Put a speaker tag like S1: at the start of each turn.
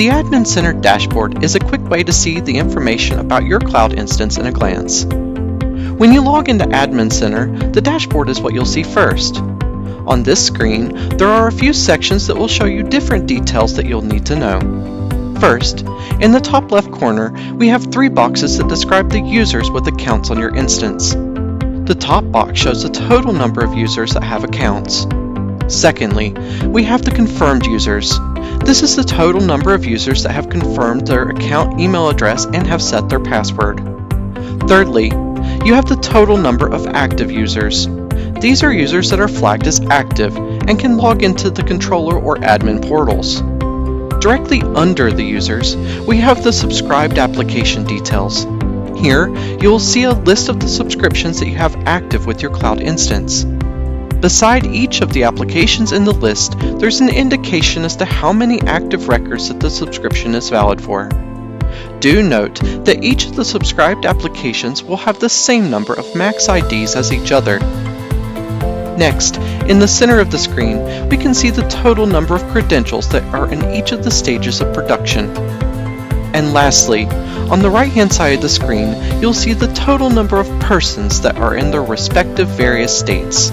S1: The Admin Center dashboard is a quick way to see the information about your cloud instance in a glance. When you log into Admin Center, the dashboard is what you'll see first. On this screen, there are a few sections that will show you different details that you'll need to know. First, in the top left corner, we have 3 boxes that describe the users with accounts on your instance. The top box shows the total number of users that have accounts. Secondly, we have the confirmed users. This is the total number of users that have confirmed their account email address and have set their password. Thirdly, you have the total number of active users. These are users that are flagged as active and can log into the controller or admin portals. Directly under the users, we have the subscribed application details. Here, you will see a list of the subscriptions that you have active with your cloud instance. Beside each of the applications in the list, there's an indication as to how many active records that the subscription is valid for. Do note that each of the subscribed applications will have the same number of max IDs as each other. Next, in the center of the screen, we can see the total number of credentials that are in each of the stages of production. And lastly, on the right-hand side of the screen, you'll see the total number of persons that are in their respective various states.